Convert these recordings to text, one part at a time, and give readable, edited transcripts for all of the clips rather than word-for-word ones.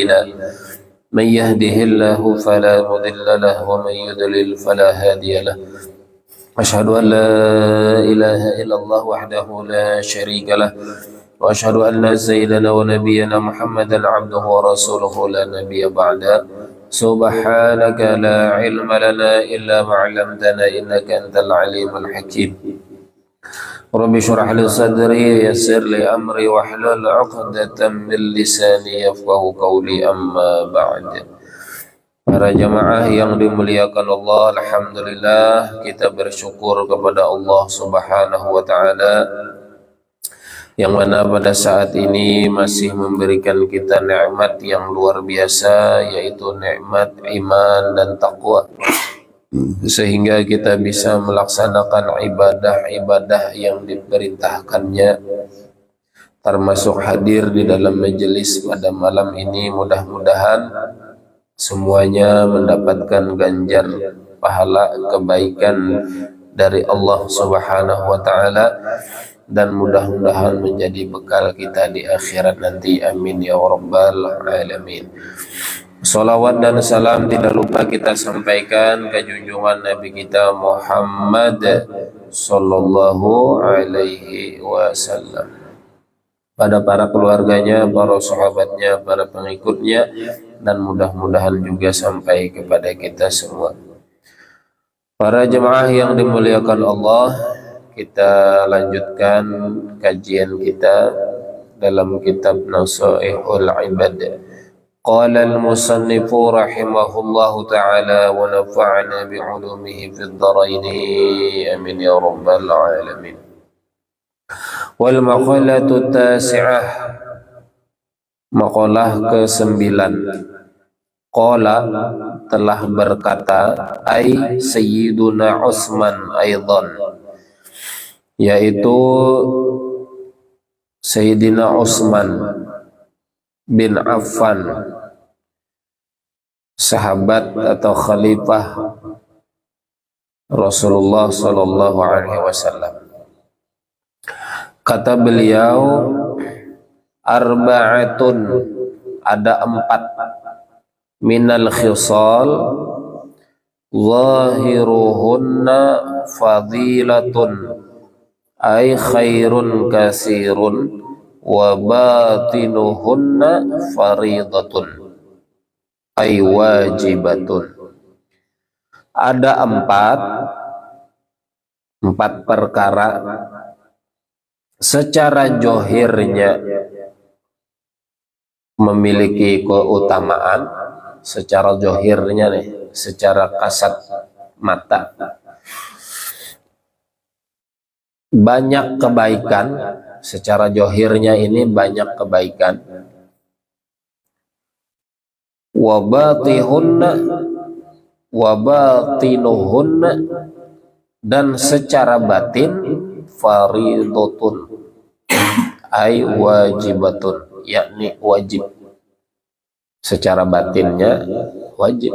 أعمالنا من يهده الله فلا مضل له ومن يضلل فلا هادي له أشهد أن لا إله إلا الله وحده لا شريك له وأشهد أن سيدنا ونبينا محمدا عبده ورسوله لا نبي بعده سبحانك لا علم لنا إلا ما علمتنا إنك أنت العليم الحكيم رب اشرح لي صدري يسر لي أمري واحلل عقدة من لساني يفقه قولي أما بعد. Para jamaah yang dimuliakan Allah, alhamdulillah kita bersyukur kepada Allah Subhanahu wa taala yang mana pada saat ini masih memberikan kita nikmat yang luar biasa, yaitu nikmat iman dan takwa, sehingga kita bisa melaksanakan ibadah-ibadah yang diperintahkannya, termasuk hadir di dalam majelis pada malam ini. Mudah-mudahan semuanya mendapatkan ganjar pahala kebaikan dari Allah Subhanahu wa taala, dan mudah-mudahan menjadi bekal kita di akhirat nanti. Amin ya rabbal alamin. Salawat dan salam tidak lupa kita sampaikan ke junjungan Nabi kita Muhammad sallallahu alaihi wasallam, pada para keluarganya, para sahabatnya, para pengikutnya, dan mudah-mudahan juga sampai kepada kita semua. Para jemaah yang dimuliakan Allah, kita lanjutkan kajian kita dalam kitab Nasaihul Ibad. Qala al-musannifu rahimahullahu ta'ala wa nafa'ana bi'ulumihi fid dharaini amin ya rabbal alamin. Wal maqalatu tasi'ah, maqalah ke-9. Qala, telah berkata, ay Sayyiduna Utsman aidan, yaitu Sayyidina Utsman bin Affan, sahabat atau khalifah Rasulullah sallallahu alaihi wasallam. Kata beliau, arba'atun, ada 4, minal khisal zahiruhunna fadilatun ay khairun kasirun wa batinuhunna faridatun ay wajibatun. Ada 4 perkara secara johirnya memiliki keutamaan, secara johirnya nih, secara kasat mata banyak kebaikan, secara johirnya ini banyak kebaikan. Wabatinuhunna, dan secara batin faridatun ay wajibatun, yakni wajib. Secara batinnya wajib,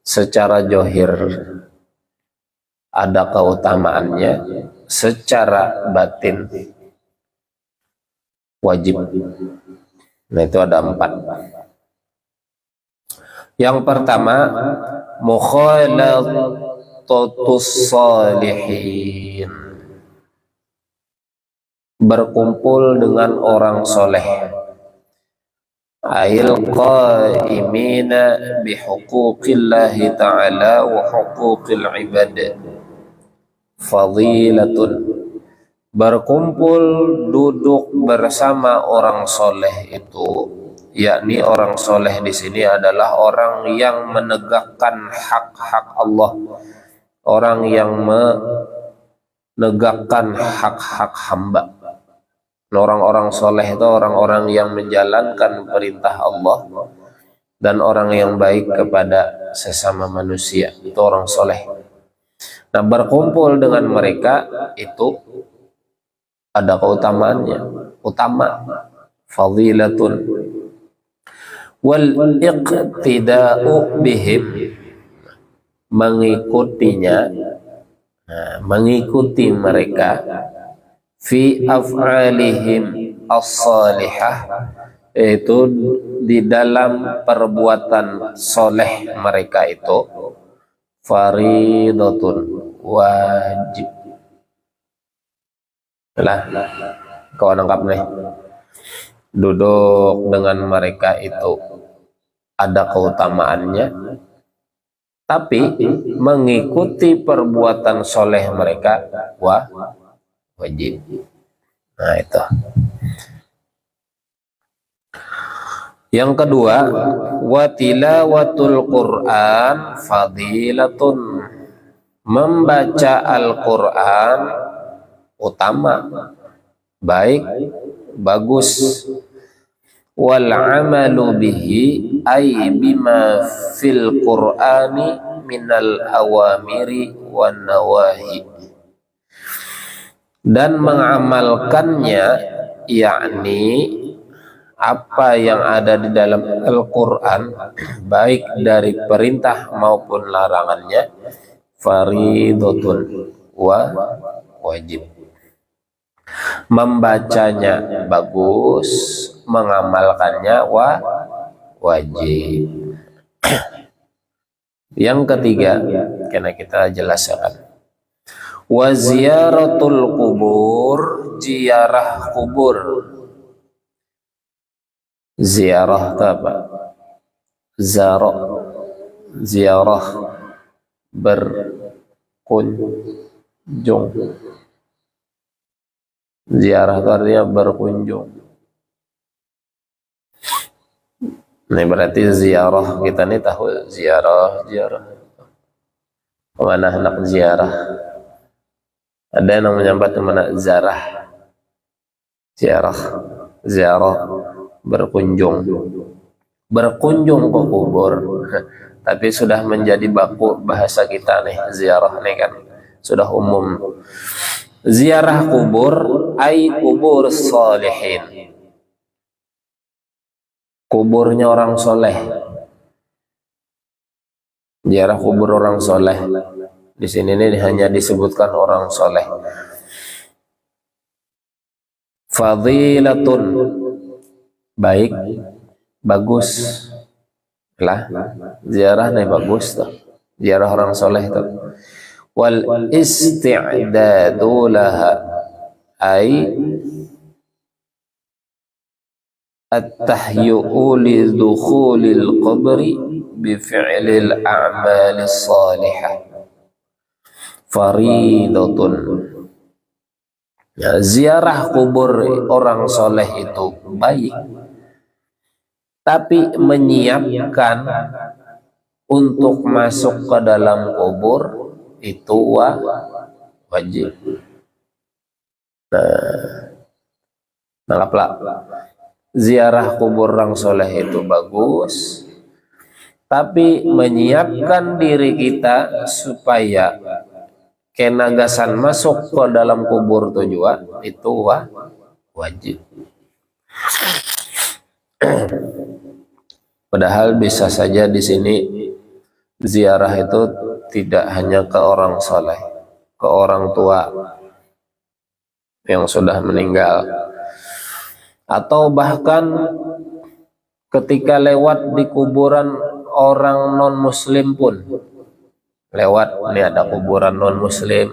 secara johir ada keutamaannya, secara batin wajib. Nah, itu ada 4. Yang pertama, mukhalatatus shalihin, berkumpul dengan orang soleh. Ail qaimina bihuquqillahi ta'ala wa huquqil ibad fadilatun, berkumpul duduk bersama orang soleh itu, yakni orang soleh di sini adalah orang yang menegakkan hak-hak Allah, orang yang menegakkan hak-hak hamba. Orang-orang soleh itu orang-orang yang menjalankan perintah Allah dan orang yang baik kepada sesama manusia, itu orang soleh. Nah, berkumpul dengan mereka itu ada keutamaannya, utama, fadilatun. Wal iqtida'u bihim, mengikutinya, mengikuti mereka, fi af'alihim as-salihah, Itu di dalam perbuatan soleh mereka itu faridatun, wajib lah. Kau nangkap nih, duduk dengan mereka itu ada keutamaannya, tapi mengikuti perbuatan soleh mereka wajib. Nah itu. Yang kedua, wa tilawatul Quran fadilatun, membaca Al-Quran utama, baik, bagus. Wal amalu bihi ay bima fil Qur'ani minal awamiri wan nawahi, dan mengamalkannya, yakni apa yang ada di dalam Al-Quran, baik dari perintah maupun larangannya, faridatun, wajib. Membacanya bagus, mengamalkannya wajib. Yang ketiga, karena kita jelaskan, wa ziyaratul kubur, ziarah kubur. Ziarah apa? Ziarah berkunjung. Ziarah itu artinya berkunjung. Ini berarti ziarah, kita nih tahu ziarah. Kemana anak ziarah? Ada yang menyambat kemana zarah. Ziarah berkunjung ke kubur. Tapi sudah menjadi baku bahasa kita nih, ziarah nih kan sudah umum. Ziarah kubur ay kubur salihin, kuburnya orang soleh. Ziarah kubur orang soleh. Di sini ini hanya disebutkan orang soleh. Fadilatun, baik, bagus lah. Ziarah nih bagus tuh. Ziarah orang soleh tuh. Wal isti'dadu laha ay at-tahyu'u li dukhulil qabri bi fi'lil a'malis salihah faridatun. Ya, ziarah kubur orang soleh itu baik, tapi menyiapkan untuk masuk ke dalam kubur itu wajib. Nah, ziarah kubur orang soleh itu bagus, tapi menyiapkan diri kita supaya kenagasan masuk ke dalam kubur tujuan itu wajib. Padahal bisa saja di sini ziarah itu tidak hanya ke orang soleh, ke orang tua yang sudah meninggal, atau bahkan ketika lewat di kuburan orang non muslim pun, lewat, ini ada kuburan non muslim,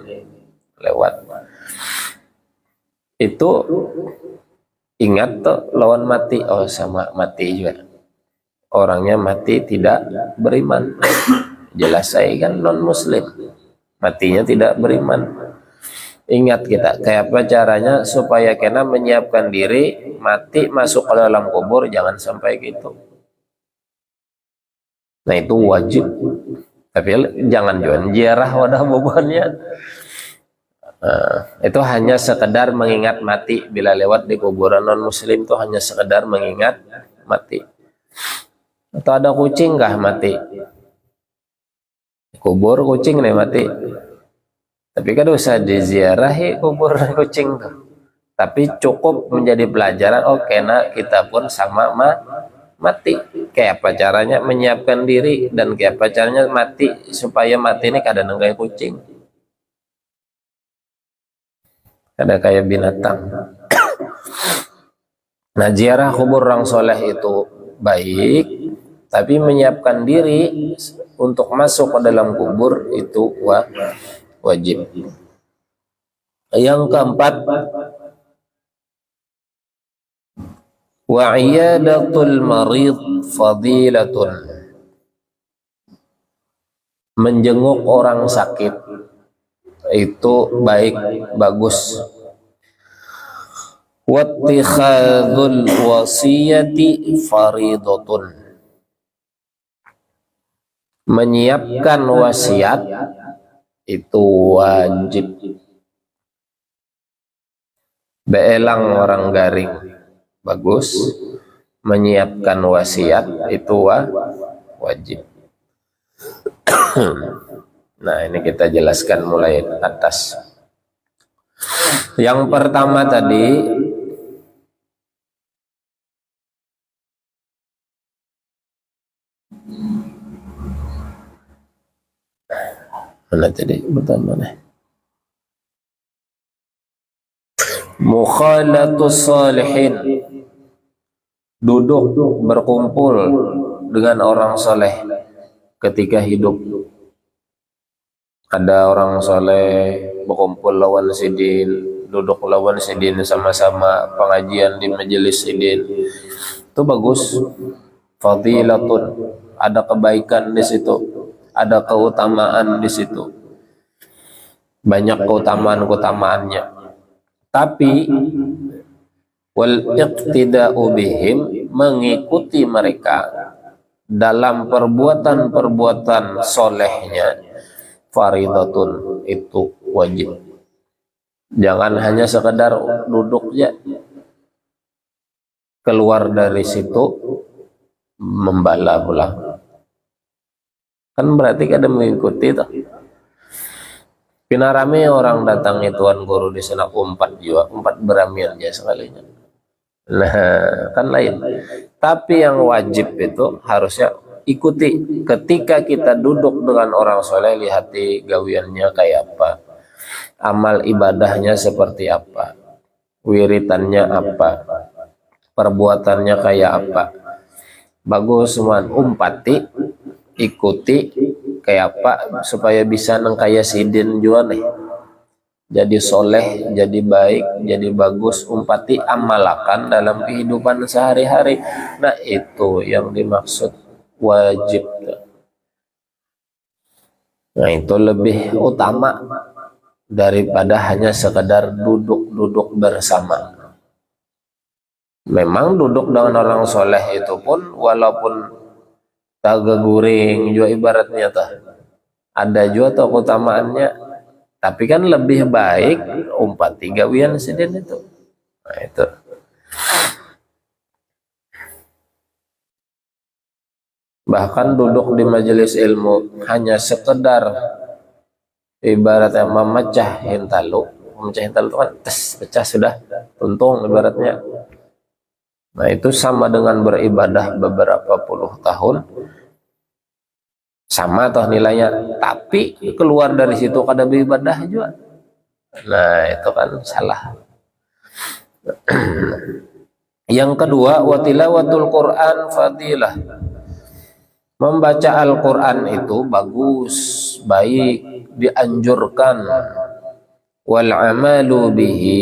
lewat itu ingat tuh lawan mati, oh sama mati juga, orangnya mati tidak beriman. Jelas saya kan non muslim, matinya tidak beriman. Ingat kita, kayak apa caranya supaya kena menyiapkan diri mati masuk ke dalam kubur, jangan sampai gitu. Nah itu wajib, tapi jangan jual ziarah wadah bobohannya. Itu hanya sekedar mengingat mati. Bila lewat di kuburan non muslim itu hanya sekedar mengingat mati. Atau ada kucing kah mati, kubur kucing nih mati, tapi kan usah diziarahi kubur kucing tuh. Tapi cukup menjadi pelajaran, oh kena kita pun sama mati. Kayak apa caranya menyiapkan diri, dan kayak apa caranya mati supaya mati ini kadang kayak kucing, ada kayak binatang. Nah, ziarah kubur orang soleh itu baik, tapi menyiapkan diri untuk masuk ke dalam kubur itu wajib. Yang keempat, wa iyadatul marid fadilatun. Menjenguk orang sakit itu baik, bagus. Wattikhadzul wasiyati faridatun. Menyiapkan wasiat itu wajib. Beelang orang garing bagus, menyiapkan wasiat itu wajib. Nah, ini kita jelaskan mulai atas. Yang pertama tadi, mana tadi pertama nih? Mukhalatus salihin, duduk berkumpul dengan orang soleh ketika hidup. Ada orang soleh berkumpul lawan sidin, duduk lawan sidin sama-sama pengajian di majelis sidin, itu bagus. Fadilatun, ada kebaikan di situ, ada keutamaan di situ, banyak keutamaan-keutamaannya. Tapi wal iqtida'u bihim, mengikuti mereka dalam perbuatan-perbuatan solehnya, faridatun, itu wajib. Jangan hanya sekedar duduk ya, keluar dari situ membala pulang, kan berarti kada mengikuti tuh. Pinarame orang datangi tuan guru di sana umpat beramian aja sekalinya. Nah, kan lain. Tapi yang wajib itu harusnya ikuti. Ketika kita duduk dengan orang soleh, lihati gawiannya kayak apa, amal ibadahnya seperti apa, wiritannya apa, perbuatannya kayak apa. Bagus semua, umpati, ikuti kayak apa supaya bisa nengkaya sidin juga nih. Jadi soleh, jadi baik, jadi bagus, umpati amalakan dalam kehidupan sehari-hari. Nah, itu yang dimaksud wajib. Nah, itu lebih utama daripada hanya sekedar duduk-duduk bersama. Memang duduk dengan orang soleh itu pun walaupun taga guring juga ibaratnya tuh, ada juga tuh keutamaannya, tapi kan lebih baik umpati gawian sidin itu. Nah, itu bahkan duduk di majelis ilmu hanya sekedar ibaratnya memecah hintalu itu kan pecah sudah tuntung ibaratnya. Nah, itu sama dengan beribadah beberapa puluh tahun, sama toh nilainya, tapi keluar dari situ kada beribadah juga. Nah, itu kan salah. Yang kedua, watilawatul Quran fadilah. Membaca Al-Quran itu bagus, baik, dianjurkan. Wal amalu bihi,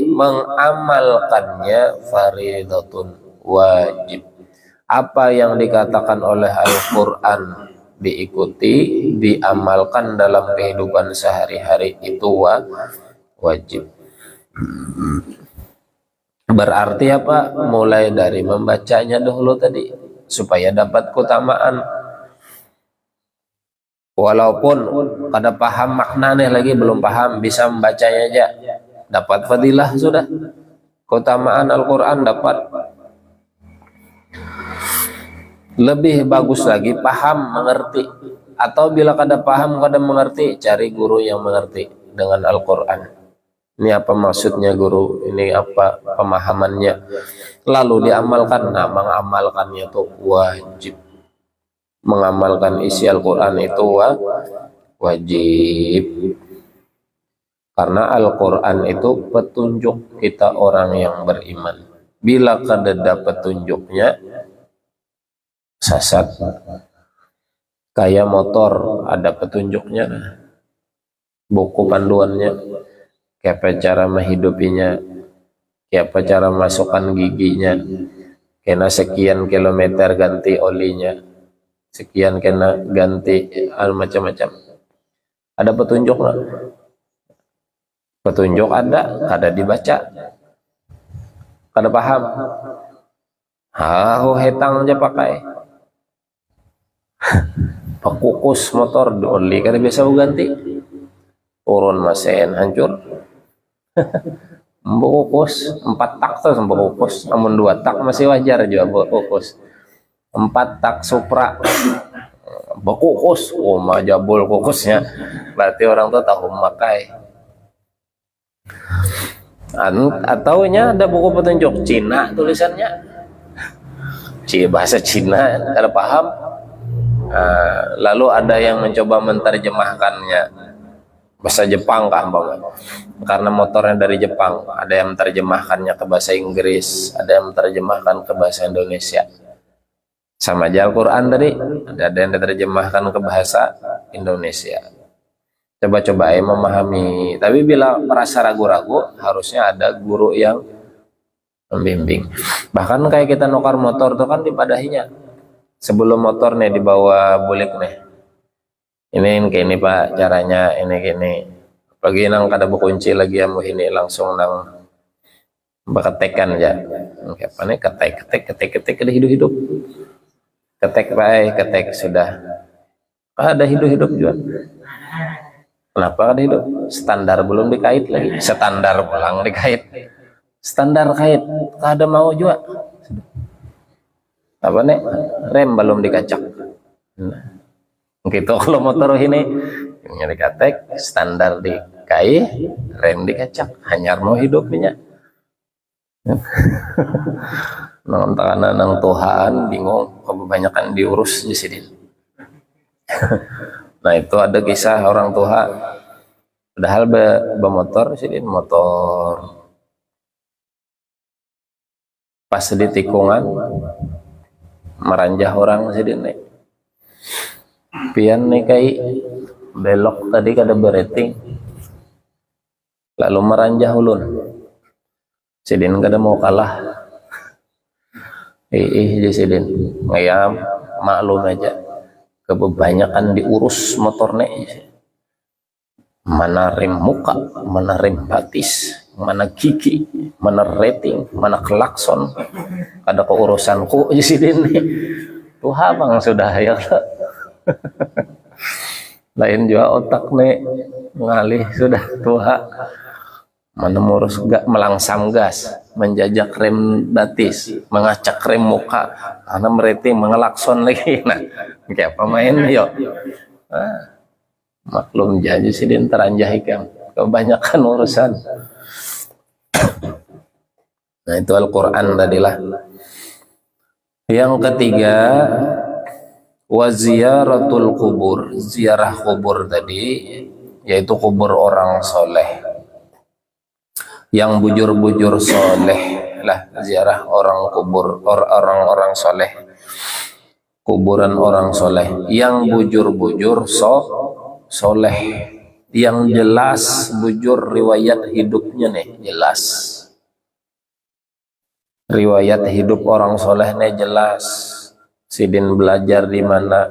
mengamalkannya faridatun, wajib. Apa yang dikatakan oleh Al-Quran diikuti, diamalkan dalam kehidupan sehari-hari itu wajib. Berarti apa? Mulai dari membacanya dahulu tadi supaya dapat keutamaan. Walaupun kada paham maknanya lagi, belum paham, bisa membacanya aja, dapat fadilah sudah, keutamaan Al-Quran dapat. Lebih bagus lagi paham, mengerti, atau bila kada paham, kada mengerti, cari guru yang mengerti dengan Al-Quran. Ini apa maksudnya guru, ini apa pemahamannya, lalu diamalkan. Nah, mengamalkannya itu wajib. Mengamalkan isi Al-Quran itu wajib, karena Al-Quran itu petunjuk kita orang yang beriman. bila kadada petunjuknya sasat. Kayak motor ada petunjuknya, buku panduannya, kayak apa cara menghidupinya, kayak apa cara masukkan giginya, kena sekian kilometer ganti olinya, sekian kena ganti macam-macam. Ada petunjuk nggak? Petunjuk ada dibaca, kada paham. Hetang aja pakai. Pakukus motor oli kada biasa ganti. Turun mesin hancur. Kukus 4 tak terus kukus. Namun 2 tak masih wajar juga kukus. 4 tak Supra. Kukus, mah jabul kukusnya. Berarti orang tuh tahu memakai. Atau ada buku petunjuk Cina tulisannya. Bahasa Cina kada paham. Lalu ada yang mencoba menerjemahkannya bahasa Jepang karena motornya dari Jepang, ada yang menerjemahkannya ke bahasa Inggris, ada yang menerjemahkan ke bahasa Indonesia. Sama aja Al-Quran tadi, ada yang diterjemahkan ke bahasa Indonesia. Coba-coba memahami, tapi bila merasa ragu-ragu harusnya ada guru yang membimbing. Bahkan kayak kita nukar motor itu kan dipadahinya sebelum motor nih dibawa bulik nih, ini pak caranya ini lagi nang kada berkunci lagi yang ini langsung nang beketekan ya apa nih ketek ada hidup ketek pak ketek sudah ada hidup juga. Kenapa ada hidup? Standar belum dikait lagi, standar pulang dikait, standar kait kada mau juga. Apa nih, rem belum dikacak. Gitu kalau motor ini dikatek standar dikai, rem dikacak, hanyar mau hidupnya. Nang Tuhan bingung, kebanyakan diurus di sini. Nah itu ada kisah orang tua, padahal bermotor sini motor pas di tikungan meranjah orang sedih pian nih kayak belok tadi kada berating lalu meranjah ulun sidin kada mau kalah sidin ngayam maklum aja kebanyakan diurus motor nih, mana rem muka, mana rem batis, mana gigi, mana rating, mana klakson, ada keurusanku di sini nih. Tuh bang sudah ya. Lain juga otak nih ngalih sudah tuha. Mana ngurus gak melangsam gas, menjajak rem batis, mengacak rem muka, karena merating, mengelakson lagi. Nah, kayak apa main yuk? Maklum jadi sih din teranjah ikan kebanyakan urusan. Nah itu Al-Quran tadilah. Yang ketiga waziyaratul kubur, ziarah kubur tadi yaitu kubur orang soleh yang bujur-bujur soleh lah, ziarah orang kubur orang-orang soleh, kuburan orang soleh yang bujur-bujur soleh, yang jelas bujur riwayat hidupnya nih jelas, riwayat hidup orang soleh nih jelas. Sidin belajar di mana,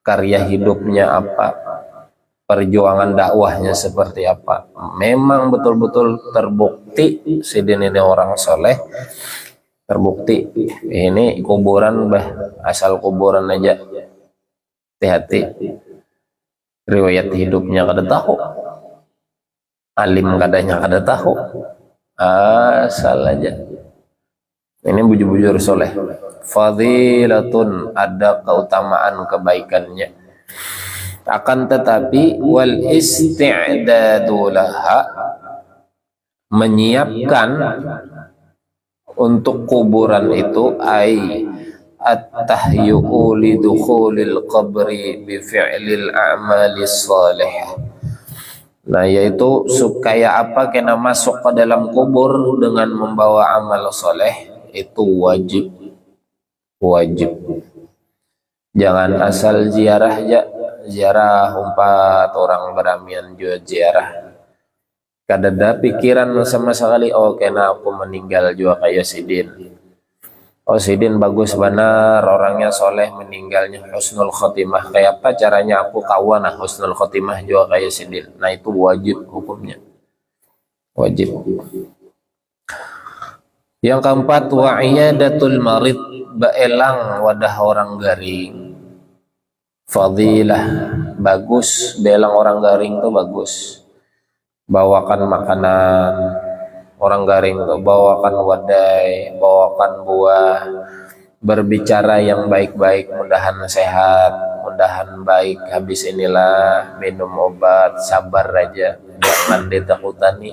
karya hidupnya apa, perjuangan dakwahnya seperti apa. Memang betul-betul terbukti sidin ini orang soleh, terbukti. Ini kuburan asal kuburan aja, hati-hati. Riwayat hidupnya kada tahu, alim kadanya kada tahu, asal aja. Ini bujur-bujur soleh. Fadilatun, ada keutamaan kebaikannya. Akan tetapi wal isti'dadu laha, menyiapkan untuk kuburan itu ai at-tahyu'u lidukhulil qabri bi fi'lil a'malis salih, Nah, yaitu supaya apa, kena masuk ke dalam kubur dengan membawa amal soleh, itu wajib. Wajib. Jangan asal ziarah aja. Ziarah umpat orang beramian juga ziarah. Kadada pikiran sama sekali, oh kena aku meninggal juga kayak Sidin. Oh Sidin bagus benar, orangnya soleh, meninggalnya husnul khotimah. Kayak apa caranya aku kawan husnul khotimah juga kayak Sidin. Nah itu wajib hukumnya. Wajib. Yang keempat, wa'iyadatul marid, baelang wadah orang garing. Fadilah, bagus, belang orang garing tuh bagus. Bawakan makanan, orang garing tuh bawakan wadai, bawakan buah, berbicara yang baik-baik, mudahan sehat, mudahan baik, habis inilah minum obat, sabar aja, jangan ditakutani.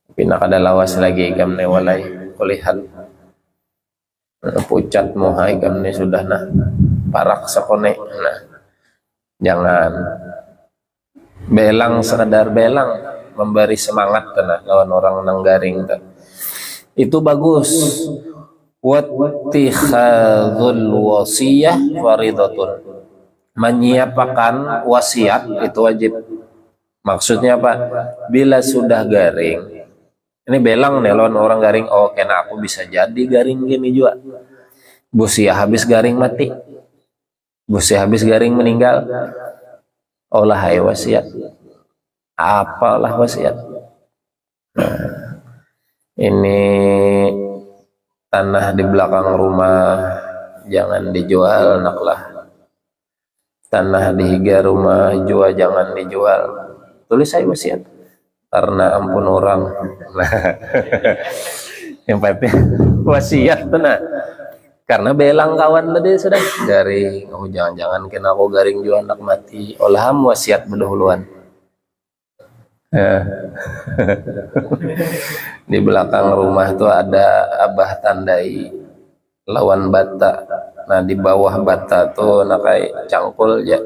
Tapi nak ada lawas lagi kamne walai kulihat pucat mohai kamne sudah nah parak sakone. Nah jangan belang sekedar belang, memberi semangat kena lawan orang nanggaring itu bagus. Wattikhadzul wasiyah faridatun, menyiapkan wasiat itu wajib. Maksudnya apa? Bila sudah garing, ini belang nih lawan orang garing, oh kena aku bisa jadi garing gini juga. Busia habis garing mati, busia habis garing meninggal, olah hai wasiat. Apalah wasiat? Nah, ini tanah di belakang rumah jangan dijual naklah. Tanah di higa rumah juga jangan dijual. Tulis saya wasiat. Karena ampun orang. Nah, yang penting wasiat tenang. Karena belang kawan tadi sudah garing. Oh jangan-jangan kena aku garing juga anak mati. Olaham wasiat berdahuluan. Di belakang rumah itu ada abah tandai lawan bata. Nah di bawah bata tuh nakai cangkul ya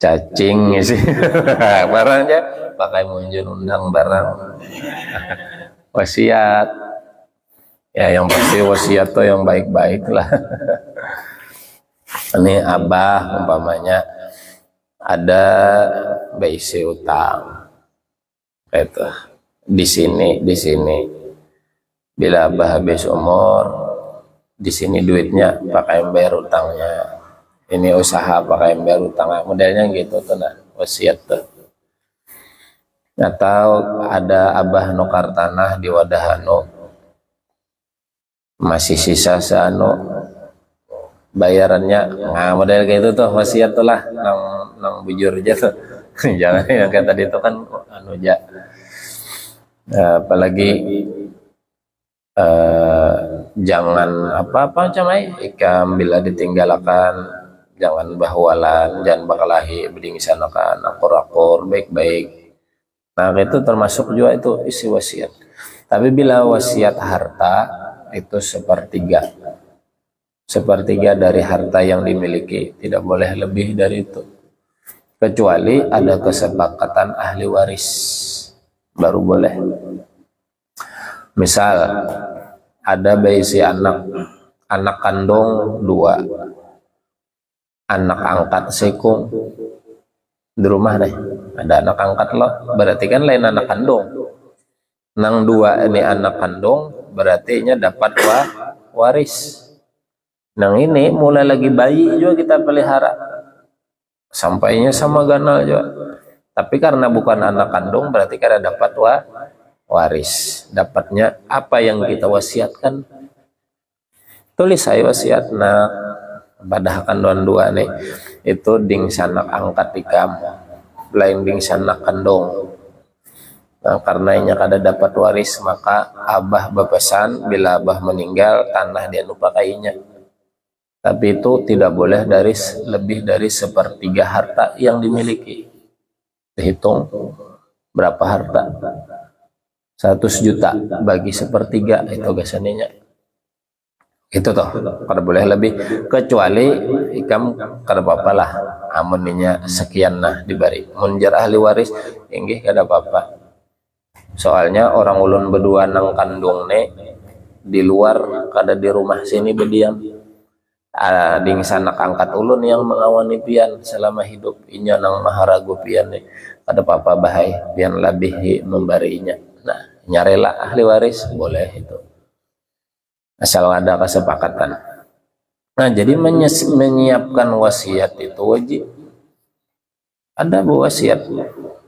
cacing sih barangnya pakai munjun undang barang. Wasiat ya, yang pasti wasiat tuh yang baik-baik lah. Ini abah umpamanya ada baisi utang itu di sini bila abah habis umur di sini duitnya pakai bayar utangnya, ini usaha pakai bayar utangnya, modelnya gitu tuh. Nah wasiat tuh. Atau ada abah nukar tanah di wadahano masih sisa seano bayarannya, nah model kayak itu tuh wasiat tuh lah, nang bujur aja tuh. Jangan yang kayak tadi itu kan anu aja. Apalagi jangan apa-apa camai ikam bila ditinggalkan, jangan bahwalan, jangan bakalahi bedingsanakan akur-akur baik-baik. Nah itu termasuk juga itu isi wasiat. Tapi bila wasiat harta itu sepertiga dari harta yang dimiliki, tidak boleh lebih dari itu, kecuali ada kesepakatan ahli waris baru boleh. Misal ada bayi anak kandung 2, anak angkat sekung di rumah deh, ada anak angkat lo, berarti kan lain anak kandung. Nang 2 ini anak kandung, berarti nya dapat waris. Nang ini mulai lagi bayi juga kita pelihara, sampainya sama ganal juga. Tapi karena bukan anak kandung, berarti karena dapat waris. Dapatnya apa yang kita wasiatkan. Tulis saya wasiat nak pada kandungan 2 nih, itu ding sanak angkat ikam, lain ding sanak kandung. Nah, karena inya kada dapat waris, maka abah berpesan bila abah meninggal tanah dia lupa pakainya. Tapi itu tidak boleh lebih dari sepertiga harta yang dimiliki. Dihitung berapa harta, 100 juta bagi sepertiga itu gasaninya. Itu toh kada boleh lebih, kecuali ikam kada apa-apa lah amuninya sekian nah dibari mun jar ahli waris inggih kada apa-apa. Soalnya orang ulun berdua nang kandung ne di luar kada di rumah sini berdiam. Ding sanak angkat ulun yang mengawani pian selama hidup inya nang maharagu pian nih kada apa-apa bahai pian lebih membarinya. Nah nyarela ahli waris boleh itu asal ada kesepakatan. Nah jadi menyiapkan wasiat itu wajib ada wasiat,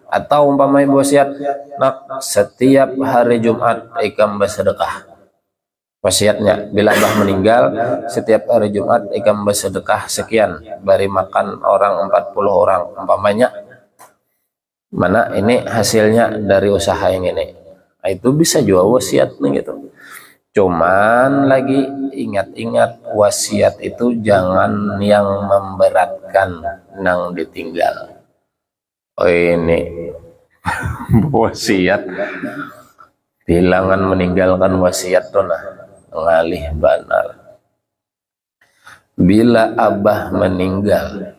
atau umpamanya wasiat nak setiap hari Jumat ikam bersedekah. Wasiatnya bila abah meninggal setiap hari Jumat ikam bersedekah sekian bari makan orang 40 orang umpamanya, mana ini hasilnya dari usaha yang ini. Nah, itu bisa juga wasiat nih gitu. Cuman lagi ingat-ingat wasiat itu jangan yang memberatkan nang ditinggal. Oh ini wasiat bilangan meninggalkan wasiat tuh nah ngalih banar. Bila abah meninggal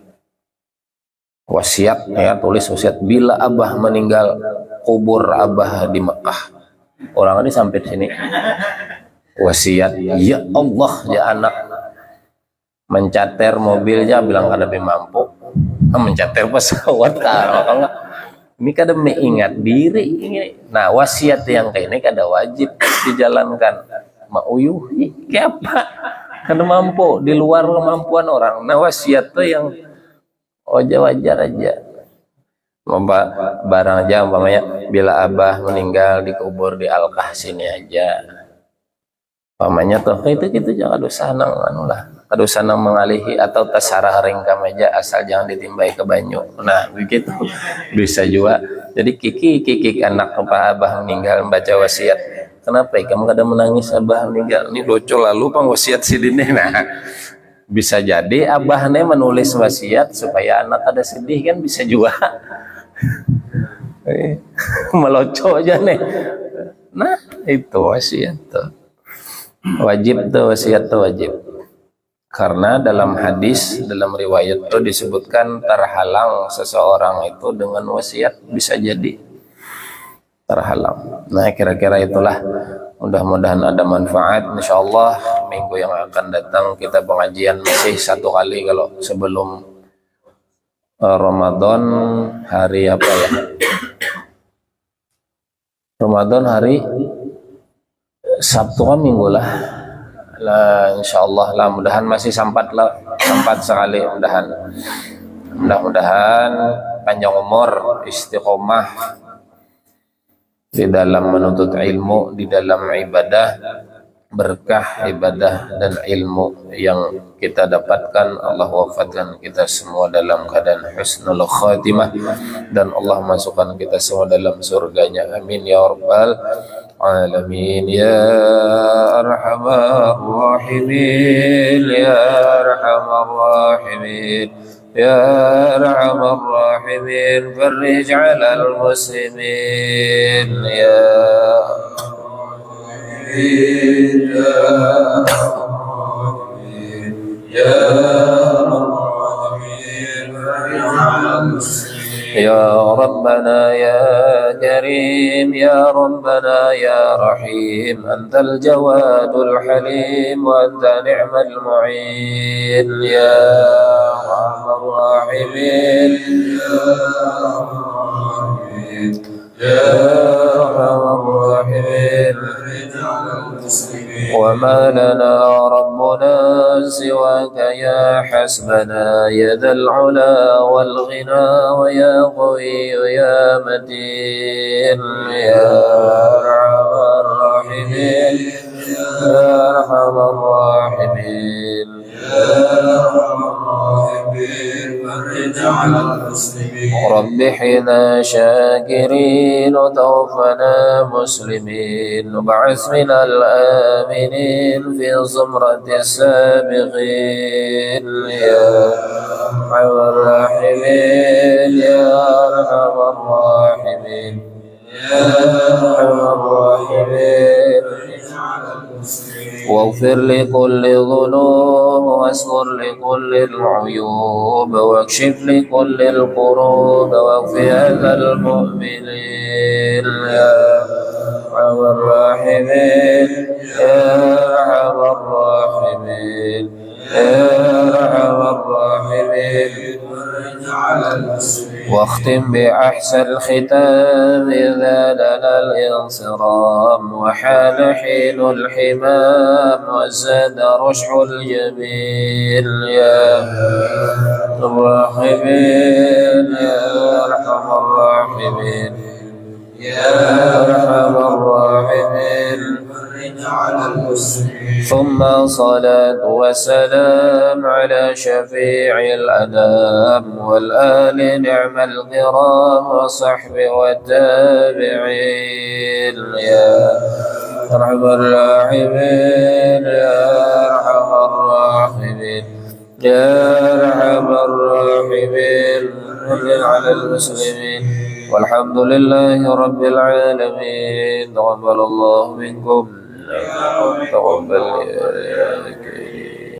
wasiat ya tulis wasiat bila abah meninggal kubur abah di Mekah. Orang ini sampai sini wasiat ya Allah ya anak mencater mobilnya bilang kada mampu mencater pesawat kalau enggak ini kada mengingat diri ini. Nah wasiat yang kayak ini kada wajib dijalankan mauyuh kayak apa kada mampu di luar kemampuan orang. Nah wasiat tuh yang wajar aja barang aja umpamanya bila abah meninggal dikubur di Alkah sini aja umpamanya tuh itu gitu jangan dosa nang anu lah dosa nang mengalihi atau tasarah ringkam aja asal jangan ditimbai ke banyu. Nah begitu bisa juga. Jadi kiki anak abah meninggal membaca wasiat, kenapa kamu kadang menangis abah meninggal ini lucu lalu pang wasiat si dini. Nah bisa jadi abahnya menulis wasiat supaya anak ada sedih kan bisa juga. Meloco aja nih. Nah itu wasiat tuh wajib tuh, wasiat tuh wajib. Karena dalam hadis, dalam riwayat itu disebutkan terhalang seseorang itu dengan wasiat, bisa jadi terhalang. Nah kira-kira itulah, mudah-mudahan ada manfaat. Insyaallah minggu yang akan datang kita pengajian masih satu kali kalau sebelum Ramadan. Hari apa ya? Ramadan hari Sabtu kan minggu lah. Insyaallah lah mudahan masih sempat sekali mudah-mudahan panjang umur istiqomah di dalam menuntut ilmu, di dalam ibadah, berkah ibadah dan ilmu yang kita dapatkan. Allah wafatkan kita semua dalam keadaan husnul khatimah dan Allah masukkan kita semua dalam surganya. Amin ya rabbal alamin ya arhamar rahimin ya arhamar rahimin ya arhamar rahimin farij 'alal muslimin ya يا ربنا يا كريم يا ربنا يا رحيم أنت الجواد الحليم وأنت نعم المعين يا أرحم الراحمين يا أرحم الراحمين وما لنا ربنا سواك يا حسبنا يا ذا العلا والغنى ويا قوي يا متين يا أرحم الراحمين يا أرحم الراحمين رب حنا شاكرين وتوفنا مسلمين وبعث من الآمنين في زمرة السابقين يا أرحم الراحمين يا أرحم الراحمين يا أرحم الراحمين واغفر لكل ذنوب واستر لكل العيوب واكشف لكل الكروب واغفر هذا المؤمنين يا أرحم الراحمين يا أرحم الراحمين يا أرحم الراحمين. واختم بأحسن الختام إذا لنا الانصرام وحان حين الحمام وزاد رشح الجميل يا الراحمين يا أرحم الراحمين يا أرحم الراحمين. ثم صلاة وسلام على شفيع الأنام والآل نعم الكرام وصحبه والتابعين يا أرحم الراحمين يا أرحم الراحمين يا أرحم الراحمين. على المسلمين والحمد لله رب العالمين. تقبل الله منكم تقبل